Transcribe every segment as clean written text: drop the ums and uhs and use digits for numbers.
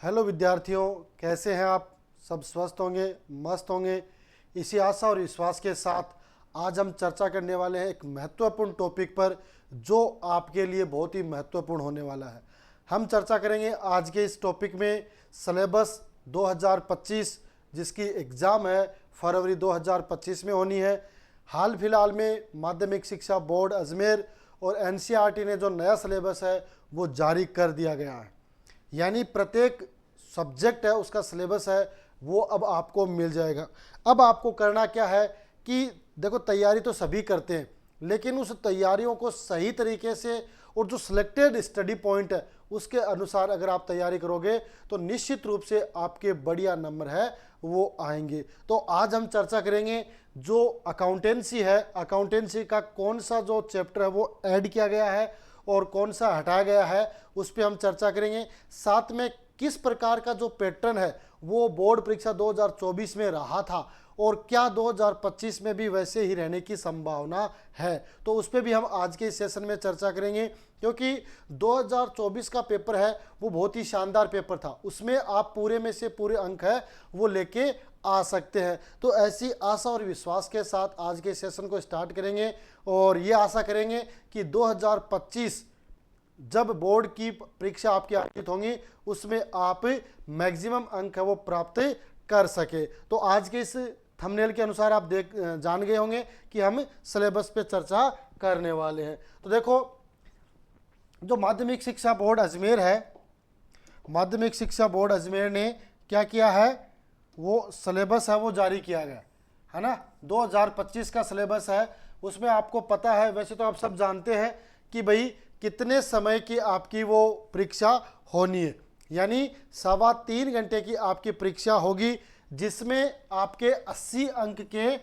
Hello विद्यार्थियों, कैसे हैं आप? सब स्वस्थ होंगे, मस्त होंगे। इसी आशा और विश्वास के साथ आज हम चर्चा करने वाले हैं एक महत्वपूर्ण टॉपिक पर जो आपके लिए बहुत ही महत्वपूर्ण होने वाला है। हम चर्चा करेंगे आज के इस टॉपिक में सिलेबस 2025 जिसकी एग्ज़ाम है फरवरी 2025 में होनी है। हाल फिलहाल में माध्यमिक शिक्षा बोर्ड अजमेर और एनसीईआरटी ने जो नया सिलेबस है वो जारी कर दिया गया है। यानी प्रत्येक सब्जेक्ट है उसका सिलेबस है वो अब आपको मिल जाएगा। अब आपको करना क्या है कि देखो, तैयारी तो सभी करते हैं, लेकिन उस तैयारियों को सही तरीके से और जो सिलेक्टेड स्टडी पॉइंट है उसके अनुसार अगर आप तैयारी करोगे तो निश्चित रूप से आपके बढ़िया नंबर है वो आएंगे। तो आज हम चर्चा करेंगे जो अकाउंटेंसी है, अकाउंटेंसी का कौन सा जो चैप्टर है वो ऐड किया गया है और कौन सा हटाया गया है उस पर हम चर्चा करेंगे। साथ में किस प्रकार का जो पैटर्न है वो बोर्ड परीक्षा 2024 में रहा था और क्या 2025 में भी वैसे ही रहने की संभावना है, तो उस पर भी हम आज के इस सेशन में चर्चा करेंगे। क्योंकि 2024 का पेपर है वो बहुत ही शानदार पेपर था, उसमें आप पूरे में से पूरे अंक है वो लेके आ सकते हैं। तो ऐसी आशा और विश्वास के साथ आज के सेशन को स्टार्ट करेंगे और ये आशा करेंगे कि 2025 जब बोर्ड की परीक्षा आपकी आयोजित होंगी उसमें आप मैक्सिमम अंक है वो प्राप्त कर सके। तो आज के इस थंबनेल के अनुसार आप जान गए होंगे कि हम सिलेबस पे चर्चा करने वाले हैं। तो देखो, जो माध्यमिक शिक्षा बोर्ड अजमेर है, माध्यमिक शिक्षा बोर्ड अजमेर ने क्या किया है, वो सिलेबस है वो जारी किया गया है ना। 2025 का सिलेबस है, उसमें आपको पता है, वैसे तो आप सब जानते हैं कि भाई कितने समय की आपकी वो परीक्षा होनी है। यानी 3.25 घंटे की आपकी परीक्षा होगी जिसमें आपके 80 अंक के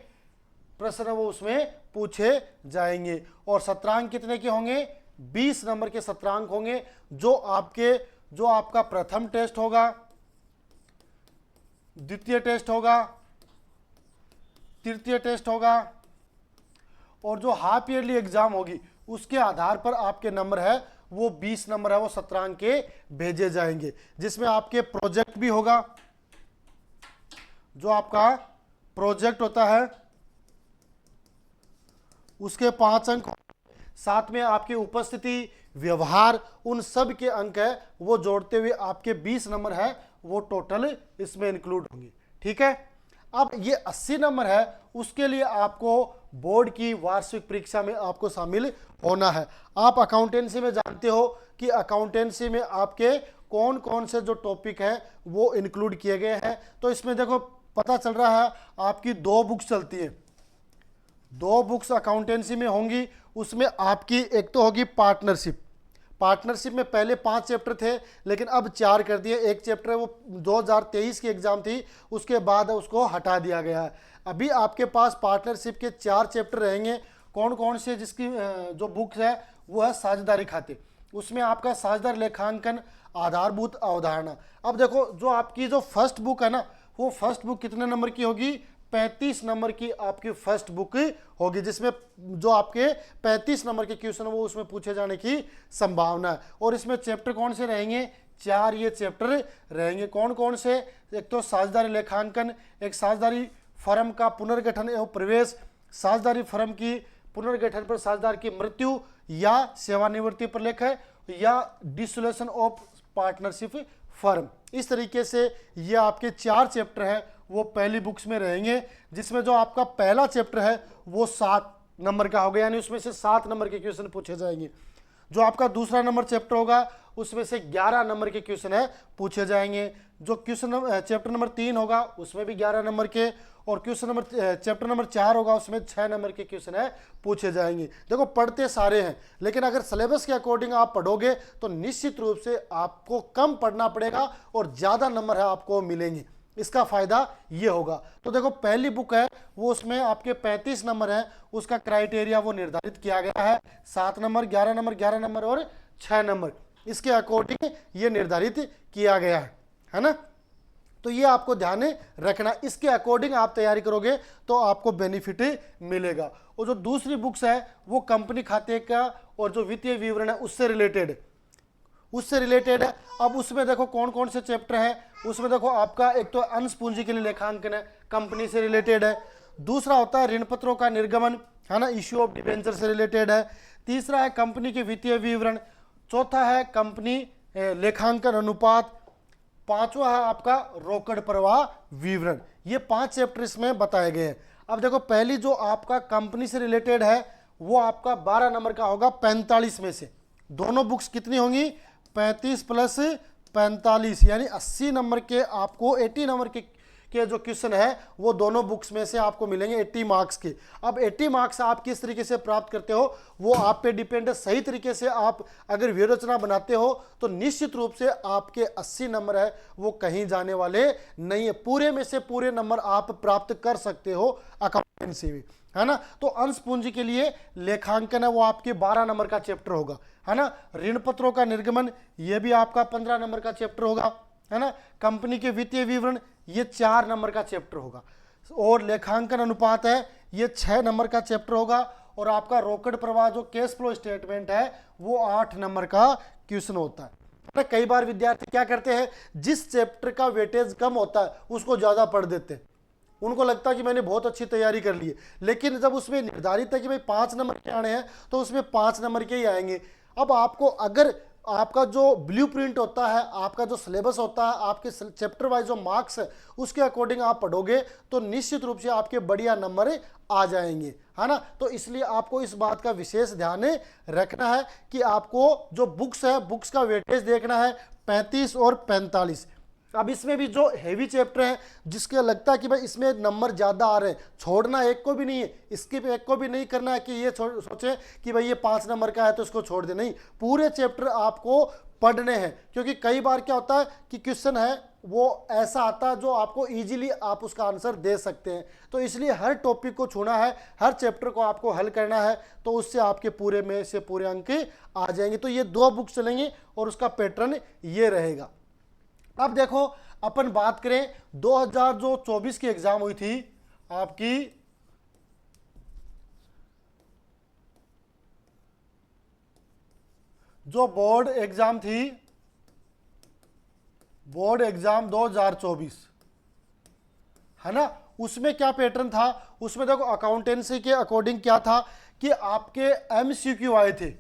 प्रश्न वो उसमें पूछे जाएंगे और सत्रांक कितने के होंगे, 20 नंबर के सत्रांक होंगे। जो आपका प्रथम टेस्ट होगा, द्वितीय टेस्ट होगा, तृतीय टेस्ट होगा और जो हाफ ईयरली एग्जाम होगी उसके आधार पर आपके नंबर है वो 20 नंबर है वो सत्रांक के भेजे जाएंगे, जिसमें आपके प्रोजेक्ट भी होगा। जो आपका प्रोजेक्ट होता है उसके 5 अंक, साथ में आपकी उपस्थिति, व्यवहार, उन सब के अंक है वो जोड़ते हुए आपके 20 नंबर है वो टोटल इसमें इंक्लूड होंगे। ठीक है, अब ये 80 नंबर है उसके लिए आपको बोर्ड की वार्षिक परीक्षा में आपको शामिल होना है। आप अकाउंटेंसी में जानते हो कि अकाउंटेंसी में आपके कौन कौन से जो टॉपिक हैं वो इंक्लूड किए गए हैं। तो इसमें देखो पता चल रहा है आपकी 2 बुक्स चलती हैं, 2 बुक्स अकाउंटेंसी में होंगी। उसमें आपकी एक तो होगी पार्टनरशिप, पार्टनरशिप में पहले 5 चैप्टर थे लेकिन अब 4 कर दिए। एक चैप्टर है वो 2023 की एग्जाम थी उसके बाद उसको हटा दिया गया है। अभी आपके पास पार्टनरशिप के 4 चैप्टर रहेंगे। कौन कौन से, जिसकी जो बुक्स है वो है साझेदारी खाते, उसमें आपका साझेदार लेखांकन, आधारभूत अवधारणा। अब देखो, जो आपकी जो फर्स्ट बुक है ना वो फर्स्ट बुक कितने नंबर की होगी, 35 नंबर की आपकी फर्स्ट बुक होगी, जिसमें जो आपके 35 नंबर के क्वेश्चन वो उसमें पूछे जाने की संभावना है। और इसमें चैप्टर कौन से रहेंगे, 4 ये चैप्टर रहेंगे। कौन कौन से, एक तो साझेदारी लेखांकन, एक साझेदारी फर्म का पुनर्गठन एवं प्रवेश, साझेदारी फर्म की पुनर्गठन पर साझेदार की मृत्यु या सेवानिवृत्ति पर लेख है, या डिसोल्यूशन ऑफ पार्टनरशिप फर्म। इस तरीके से ये आपके 4 चैप्टर हैं वो पहली बुक्स में रहेंगे, जिसमें जो आपका पहला चैप्टर है वो 7 नंबर का होगा, यानी उसमें से 7 नंबर के क्वेश्चन पूछे जाएंगे। जो आपका दूसरा नंबर चैप्टर होगा उसमें से 11 नंबर के क्वेश्चन है पूछे जाएंगे। जो क्वेश्चन चैप्टर नंबर 3 होगा उसमें भी 11 नंबर के, और चैप्टर नंबर 4 होगा उसमें 6 नंबर के क्वेश्चन है पूछे जाएंगे। देखो, पढ़ते सारे हैं लेकिन अगर सिलेबस के अकॉर्डिंग आप पढ़ोगे तो निश्चित रूप से आपको कम पढ़ना पड़ेगा और ज़्यादा नंबर है आपको मिलेंगे। इसका फायदा ये होगा। तो देखो, पहली बुक है वो उसमें आपके 35 नंबर है, उसका क्राइटेरिया वो निर्धारित किया गया है, 7 नंबर, 11 नंबर, 11 नंबर और 6 नंबर, इसके अकॉर्डिंग ये निर्धारित किया गया है ना। तो ये आपको ध्यान रखना, इसके अकॉर्डिंग आप तैयारी करोगे तो आपको बेनिफिट मिलेगा। और जो दूसरी बुक्स है वो कंपनी खाते का और जो वित्तीय विवरण है उससे रिलेटेड, उससे रिलेटेड है। अब उसमें देखो कौन कौन से चैप्टर है, उसमें देखो आपका एक तो अंश पूंजी के लिए लेखांकन है, कंपनी से रिलेटेड है। दूसरा होता है ऋण पत्रों का निर्गमन, है ना, इश्यू ऑफ डिबेंचर से रिलेटेड है। तीसरा है कंपनी के वित्तीय विवरण। चौथा है कंपनी लेखांकन अनुपात। पांचवा है आपका रोकड़ प्रवाह विवरण। ये 5 चैप्टर इसमें बताए गए हैं। अब देखो पहली जो आपका कंपनी से रिलेटेड है वो आपका 12 नंबर का होगा 45 में से। दोनों बुक्स कितनी होंगी, 35 प्लस 45 यानी 80 नंबर के आपको 80 नंबर के जो क्वेश्चन है वो दोनों बुक्स में से आपको मिलेंगे 80 मार्क्स के। अब 80 मार्क्स आप किस तरीके से प्राप्त करते हो वो आप पे डिपेंड है। सही तरीके से आप अगर व्यूहरचना बनाते हो तो निश्चित रूप से आपके 80 नंबर है वो कहीं जाने वाले नहीं है। पूरे में से पूरे नंबर आप प्राप्त कर सकते हो अकाउंटेंसी में, है ना। तो अंश पूंजी के लिए लेखांकन है वो आपके 12 नंबर का चैप्टर होगा, है ना। ऋण पत्रों का निर्गमन ये भी आपका 15 नंबर का चैप्टर होगा, है ना। कंपनी के वित्तीय विवरण ये 4 नंबर का चैप्टर होगा। और लेखांकन अनुपात है ये 6 नंबर का चैप्टर होगा। और आपका रोकड़ प्रवाह जो कैश फ्लो स्टेटमेंट है वो 8 नंबर का क्वेश्चन होता है। कई बार विद्यार्थी क्या करते हैं, जिस चैप्टर का वेटेज कम होता है उसको ज्यादा पढ़ देते हैं। उनको लगता है कि मैंने बहुत अच्छी तैयारी कर ली है, लेकिन जब उसमें निर्धारित है कि भाई 5 नंबर के आने हैं तो उसमें 5 नंबर के ही आएंगे। अब आपको अगर आपका जो ब्लूप्रिंट होता है, आपका जो सिलेबस होता है, आपके चैप्टर वाइज जो मार्क्स है उसके अकॉर्डिंग आप पढ़ोगे तो निश्चित रूप से आपके बढ़िया नंबर आ जाएंगे, है ना। तो इसलिए आपको इस बात का विशेष ध्यान रखना है कि आपको जो बुक्स है बुक्स का वेटेज देखना है 35 और 45। अब इसमें भी जो हेवी चैप्टर है जिसके लगता है कि भाई इसमें नंबर ज़्यादा आ रहे हैं, छोड़ना एक को भी नहीं है, स्किप एक को भी नहीं करना है कि ये सोचे कि भाई ये 5 नंबर का है तो इसको छोड़ दे। नहीं, पूरे चैप्टर आपको पढ़ने हैं। क्योंकि कई बार क्या होता है कि क्वेश्चन है वो ऐसा आता है जो आपको इजीली आप उसका आंसर दे सकते हैं। तो इसलिए हर टॉपिक को छूना है, हर चैप्टर को आपको हल करना है, तो उससे आपके पूरे में से पूरे अंक आ जाएंगे। तो ये 2 बुक चलेंगे और उसका पैटर्न ये रहेगा। अब देखो अपन बात करें 2024 की एग्जाम हुई थी आपकी, जो बोर्ड एग्जाम थी, बोर्ड एग्जाम 2024, है ना। उसमें क्या पैटर्न था, उसमें देखो अकाउंटेंसी के अकॉर्डिंग क्या था कि आपके एमसीक्यू आए थे,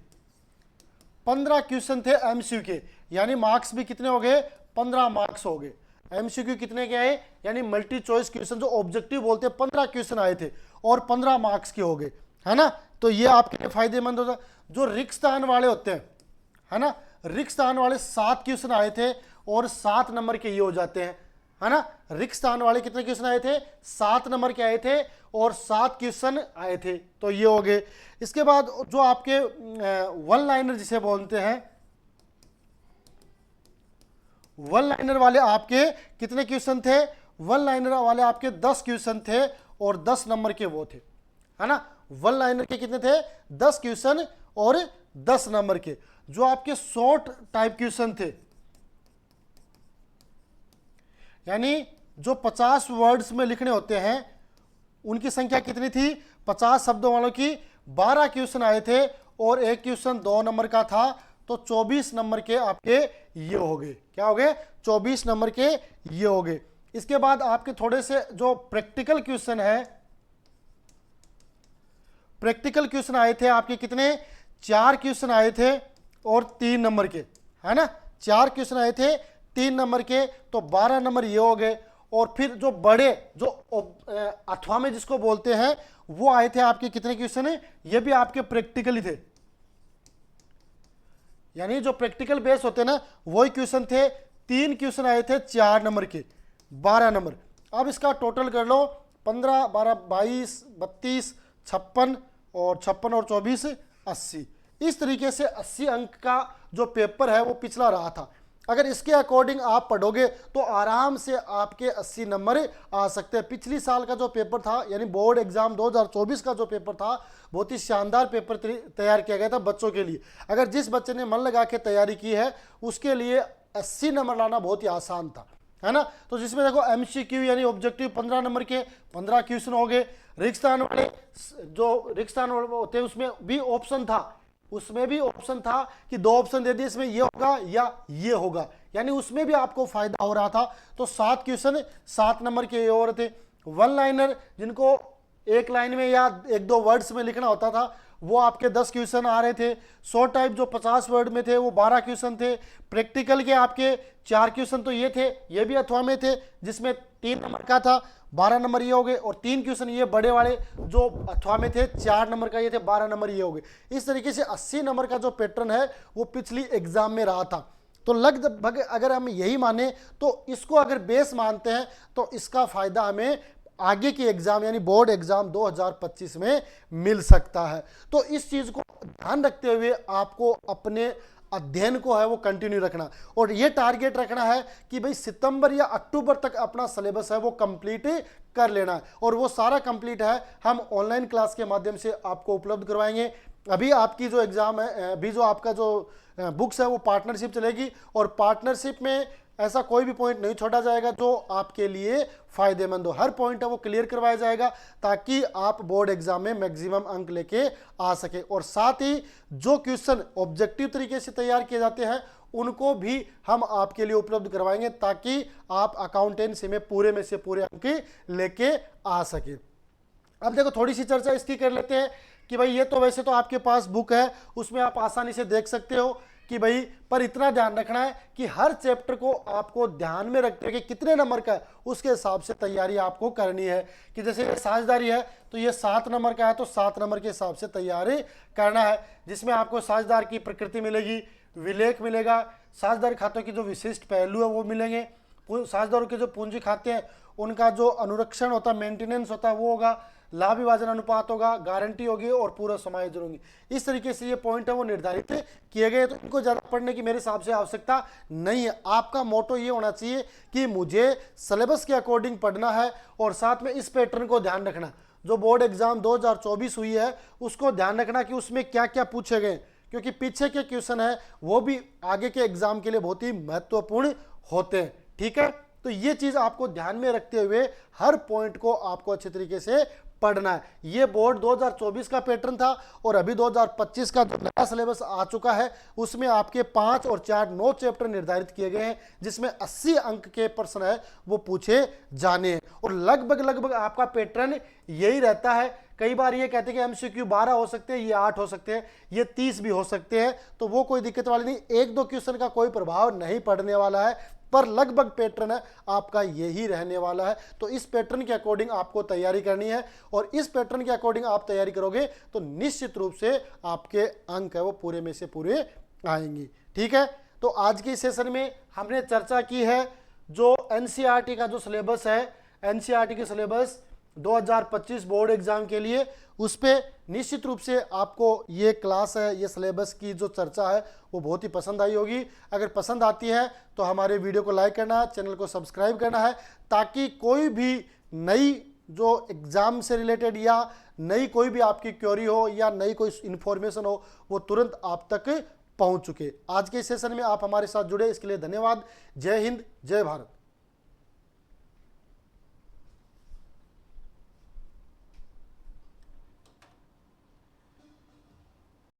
15 क्वेश्चन थे एमसीक्यू के, यानी मार्क्स भी कितने हो गए, 15 मार्क्स हो गए। एमसीक्यू कितने के आए, यानी मल्टी चॉइस क्वेश्चन जो ऑब्जेक्टिव बोलते हैं 15 क्वेश्चन आए थे और 15 मार्क्स के हो गए, है ना। तो ये आपके लिए फायदेमंद होता। जो रिक्त स्थान वाले होते हैं, है ना, रिक्त स्थान वाले 7 क्वेश्चन आए थे और 7 नंबर के ये हो जाते हैं, है ना। रिक्त स्थान वाले कितने क्वेश्चन आए थे, 7 नंबर के आए थे और 7 क्वेश्चन आए थे, तो ये हो गए। इसके बाद जो आपके वन लाइनर जिसे बोलते हैं, वन लाइनर वाले आपके कितने क्वेश्चन थे, वन लाइनर वाले आपके 10 क्वेश्चन थे और 10 नंबर के वो थे, है ना। वन लाइनर के कितने थे, 10 क्वेश्चन और 10 नंबर के। जो आपके शॉर्ट टाइप क्वेश्चन थे, यानी जो 50 वर्ड्स में लिखने होते हैं, उनकी संख्या कितनी थी, 50 शब्दों वालों की 12 क्वेश्चन आए थे और एक क्वेश्चन 2 नंबर का था, तो 24 नंबर के आपके ये हो गए। क्या हो गए, 24 नंबर के ये हो गए। इसके बाद आपके थोड़े से जो प्रैक्टिकल क्वेश्चन है, प्रैक्टिकल क्वेश्चन आए थे आपके कितने, 4 क्वेश्चन आए थे और 3 नंबर के, है ना। 4 क्वेश्चन आए थे 3 नंबर के, तो 12 नंबर ये हो गए। और फिर जो बड़े जो अथवा में जिसको बोलते हैं वो आए थे आपके कितने क्वेश्चन है, ये भी आपके प्रैक्टिकल ही थे, यानी जो प्रैक्टिकल बेस होते हैं ना वही क्वेश्चन थे। 3 क्वेश्चन आए थे 4 नंबर के, 12 नंबर। अब इसका टोटल कर लो, 15 12 22 32 56 और 56 और 24 80। इस तरीके से 80 अंक का जो पेपर है वो पिछला रहा था। अगर इसके अकॉर्डिंग आप पढ़ोगे तो आराम से आपके 80 नंबर आ सकते हैं। पिछली साल का जो पेपर था, यानी बोर्ड एग्जाम 2024 का जो पेपर था, बहुत ही शानदार पेपर तैयार किया गया था बच्चों के लिए। अगर जिस बच्चे ने मन लगा के तैयारी की है उसके लिए 80 नंबर लाना बहुत ही आसान था, है ना। तो जिसमें देखो एमसीक्यू यानी ऑब्जेक्टिव 15 नंबर के 15 क्वेश्चन हो गए। रिक्त स्थान वाले जो रिक्त स्थान होते हैं उसमें भी ऑप्शन था उसमें भी ऑप्शन था कि दो ऑप्शन दे दिए, इसमें ये होगा या ये होगा, यानी उसमें भी आपको फायदा हो रहा था। तो 7 क्वेश्चन 7 नंबर के और थे। वन लाइनर जिनको एक लाइन में या एक दो वर्ड्स में लिखना होता था, वो आपके 10 क्वेश्चन आ रहे थे। शॉर्ट टाइप जो 50 वर्ड में थे वो 12 क्वेश्चन थे। प्रैक्टिकल के आपके 4 क्वेश्चन तो ये थे, ये भी अथवा में थे, जिसमें 3 नंबर का था, 12 नंबर ये हो गए, और 3 क्वेश्चन ये बड़े वाले जो अथवा में थे 4 नंबर का ये थे, 12 नंबर ये हो गए। इस तरीके से 80 नंबर का जो पैटर्न है वो पिछली एग्जाम में रहा था। तो लगभग अगर हम यही माने तो इसको अगर बेस मानते हैं तो इसका फायदा हमें आगे की एग्जाम यानी बोर्ड एग्जाम 2025 में मिल सकता है। तो इस चीज को ध्यान रखते हुए आपको अपने अध्ययन को है वो कंटिन्यू रखना, और ये टारगेट रखना है कि भाई सितंबर या अक्टूबर तक अपना सिलेबस है वो कंप्लीट कर लेना है। और वो सारा कंप्लीट है हम ऑनलाइन क्लास के माध्यम से आपको उपलब्ध करवाएंगे। अभी आपकी जो एग्जाम है, अभी जो आपका जो बुक्स है वो पार्टनरशिप चलेगी, और पार्टनरशिप में ऐसा कोई भी पॉइंट नहीं छोड़ा जाएगा जो आपके लिए फायदेमंद हो। हर पॉइंट है वो क्लियर करवाया जाएगा ताकि आप बोर्ड एग्जाम में मैक्सिमम अंक लेके आ सके। और साथ ही जो क्वेश्चन ऑब्जेक्टिव तरीके से तैयार किए जाते हैं उनको भी हम आपके लिए उपलब्ध करवाएंगे ताकि आप अकाउंटेंसी में से पूरे अंक लेके आ सके। अब देखो थोड़ी सी चर्चा इसकी कर लेते हैं कि भाई ये तो वैसे तो आपके पास बुक है, उसमें आप आसानी से देख सकते हो कि भाई, पर इतना ध्यान रखना है कि हर चैप्टर को आपको ध्यान में रखते हुए कितने नंबर का है उसके हिसाब से तैयारी आपको करनी है। कि जैसे ये साझेदारी है तो ये 7 नंबर का है, तो 7 नंबर के हिसाब से तैयारी करना है, जिसमें आपको साझेदार की प्रकृति मिलेगी, विलेख मिलेगा, साझेदार खातों की जो विशिष्ट पहलू है वो मिलेंगे, साझेदारों के जो पूंजी खाते हैं उनका जो अनुरक्षण होता है, मेंटेनेंस होता है वो होगा, लाभ विभाजन अनुपात होगा, गारंटी होगी और पूर्व समायोजन होंगी। इस तरीके से ये पॉइंट है वो निर्धारित किए गए। तो इनको ज़्यादा पढ़ने की मेरे हिसाब से आवश्यकता नहीं है। आपका मोटो ये होना चाहिए कि मुझे सिलेबस के अकॉर्डिंग पढ़ना है, और साथ में इस पैटर्न को ध्यान रखना, जो बोर्ड एग्जाम 2024 हुई है उसको ध्यान रखना कि उसमें क्या क्या पूछे गए, क्योंकि पीछे के क्वेश्चन है वो भी आगे के एग्जाम के लिए बहुत ही महत्वपूर्ण होते हैं। ठीक है, तो ये चीज़ आपको ध्यान में रखते हुए हर पॉइंट को आपको अच्छे तरीके से पढ़ना है। ये बोर्ड 2024 का पैटर्न था, और अभी 2025 का जो नया सिलेबस आ चुका है उसमें आपके 5 और 4 9 चैप्टर निर्धारित किए गए हैं, जिसमें 80 अंक के प्रश्न है वो पूछे जाने हैं। और लगभग आपका पैटर्न यही रहता है। कई बार ये कहते हैं कि एमसीक्यू 12 हो सकते हैं, ये 8 हो सकते हैं, ये 30 भी हो सकते हैं, तो वो कोई दिक्कत वाली नहीं, 1-2 क्वेश्चन का कोई प्रभाव नहीं पड़ने वाला है, पर लगभग पैटर्न है आपका यही रहने वाला है। तो इस पैटर्न के अकॉर्डिंग आपको तैयारी करनी है, और इस पैटर्न के अकॉर्डिंग आप तैयारी करोगे तो निश्चित रूप से आपके अंक है वो पूरे से पूरे आएंगे। ठीक है, तो आज के सेशन में हमने चर्चा की है जो एनसीईआरटी का जो सिलेबस है, एनसीईआरटी के सिलेबस 2025 बोर्ड एग्जाम के लिए, उस पर निश्चित रूप से आपको ये क्लास है, ये सिलेबस की जो चर्चा है वो बहुत ही पसंद आई होगी। अगर पसंद आती है तो हमारे वीडियो को लाइक करना है, चैनल को सब्सक्राइब करना है, ताकि कोई भी नई जो एग्ज़ाम से रिलेटेड या नई कोई भी आपकी क्वेरी हो या नई कोई इन्फॉर्मेशन हो वो तुरंत आप तक पहुंच चुके। आज के सेशन में आप हमारे साथ जुड़े इसके लिए धन्यवाद। जय हिंद, जय भारत।